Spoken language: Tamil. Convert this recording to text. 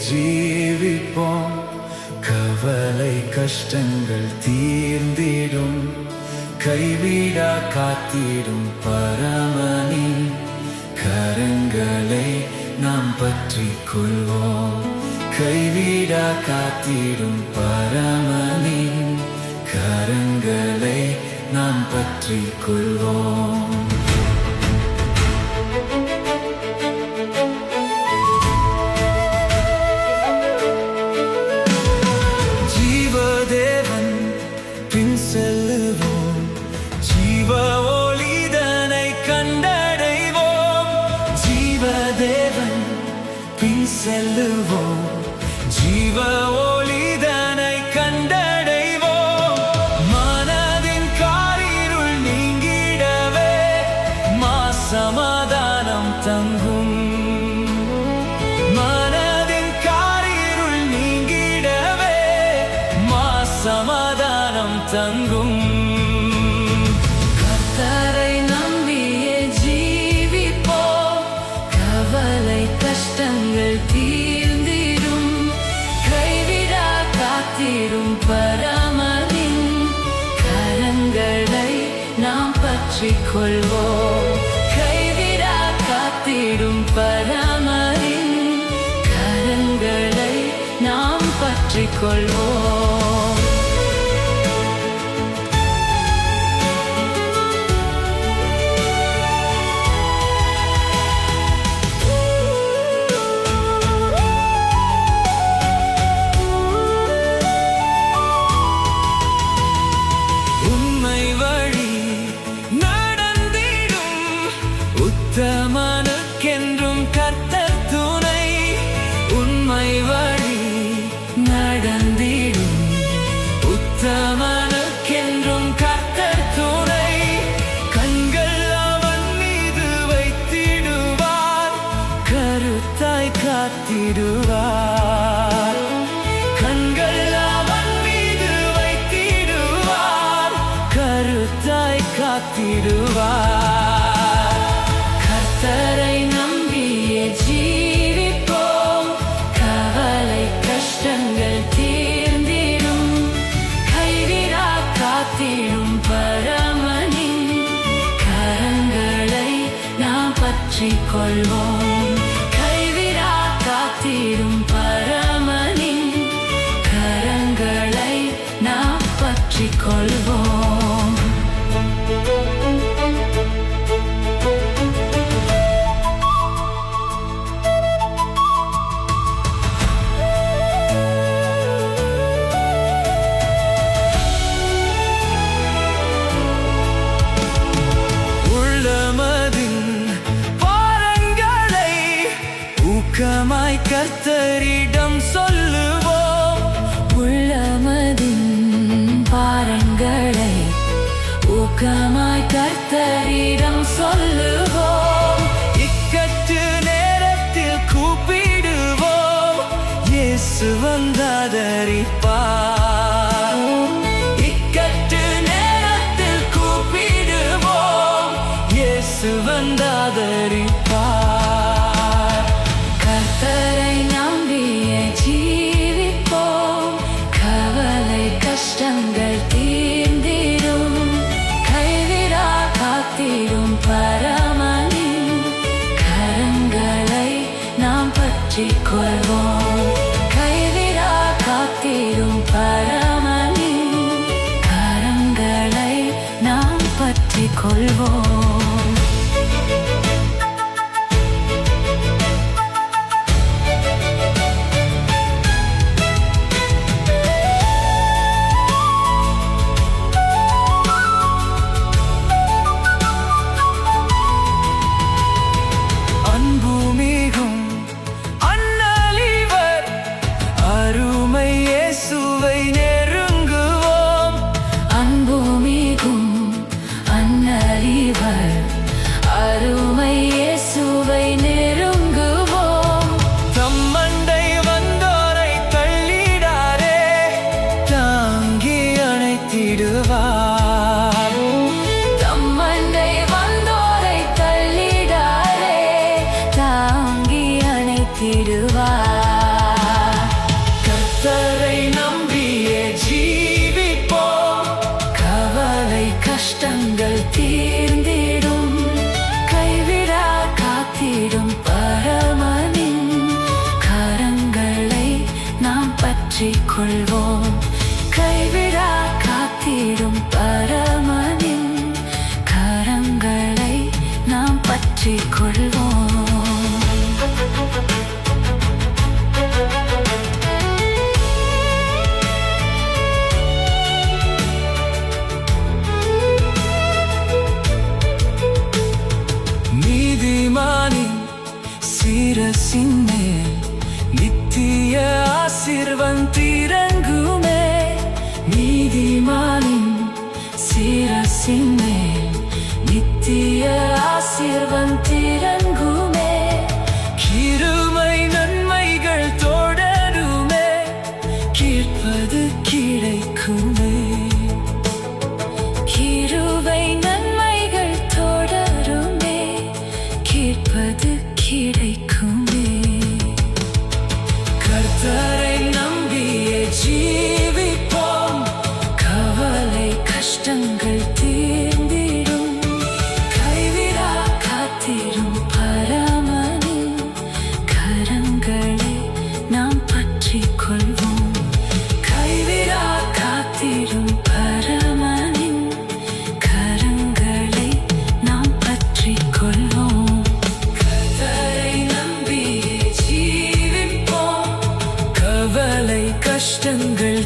ஜீவிப்போம். கவலை கஷ்டங்கள் தீர்ந்திடும். கைவிடா காத்திடும் பரமனின் கரங்களை நாம் பற்றிக் கொள்வோம். கைவிடா காத்திடும் பரமனின் கரங்களை நாம் பற்றிக் கொள்வோம். ஜீவதேவன் பின் செல்லுவோம். ஜீவ ஒளிதனை கண்டடைவோம். ஜீவதேவன் பின் செல்லுவோம். ஜீவ ஒளிதனை கண்டடைவோம். மனதின் காரிருள் நீங்கிடவே சமாதானம் தங்கும். மனதின் காரிருள் நீங்கிடவே சமாதானம் தங்கும். கர்த்தரை நம்பியே ஜீவிப்போம். கவலை கஷ்டங்கள் தீர்ந்திடும். கைவிடா காத்திடும் பரமனின் கரங்களை நாம் பற்றிக் கொள்வோம். கைவிடா காத்திடும் பரமனின் கரங்களை நாம் பற்றிக் கொள்வோம். உத்தமனுக்கென்றும் கர்த்தர் துணை. உண்மை வழி நடந்திடும். உத்தமனுக்கென்றும் கர்த்தர் துணை. கண்கள் அவன் மீது வைத்திடுவார். கருத்தாய் காத்திடுவார். கண்கள் அவன் மீது வைத்திடுவார். கருத்தாய் காத்திடுவார். கர்த்தரை நம்பியே ஜீவிப்போம். கவலை கஷ்டங்கள் தீர்ந்திடும். கைவிடா காத்திடும் பரமனின் கரங்களை நாம் பற்றிக் கொள்வோம். கைவிடா காத்திடும் பரமனின் கரங்களை நாம் பற்றிக் கொள்வோம். ஊக்கமாய் கர்த்தரிடம் சொல்லுவோம். உள்ளமதின் பாரங்களை ஊக்கமாய் கர்த்தரிடம் சொல்லுவோம். இக்கட்டு நேரத்தில் கூப்பிடுவோம். இயேசு வந்தாதரிப்பார். இக்கட்டு நேரத்தில் கூப்பிடுவோம். இயேசு வந்தாதரிப்பார். கர்த்தரை நம்பியே ஜீவிப்போம். கவலை கஷ்டங்கள் தீர்ந்திடும். கைவிடா காத்திடும் பரமனின் கரங்களை நாம் பற்றிக் கொள்வோம். கைவிடா காத்திடும் பரமனின் கரங்களை நாம் பற்றிக் கொள்வோம். தம்மண்டை வந்தோரை தள்ளிடாரே தாங்கி அணைத்திடுவார். கொள்வோம். கைவிடா காத்திடும் பரமனின் கரங்களை நாம் பற்றிக் கொள்வோம். நீதிமானின் சிரசின் மேல் நித்திய ஆசீர்வாதமிறங்குமே. நீதிமானின் சிரசின் மேல் நித்திய ஆசீர்வாதமிறங்குமே. கிருபை நன்மைகள் தொடருமே, கேட்பது கிடைக்குமே. கிருபை நன்மைகள் தொடருமே, கேட்பது கிடைக்குமே. கர்த்தரை நம்பியே ஜீவிப்போம், கவலை கஷ்டங்கள் தீர்ந்திடும். கைவிடா காத்திடும் பரமனின் கரங்களை நாம் பற்றிக் கொள்வோம். கைவிடா காத்திடும் பரமனின் கரங்களை நாம் பற்றிக் கொள்வோம். கர்த்தரை நம்பியே ஜீவிப்போம், கவலை கஷ்டங்கள்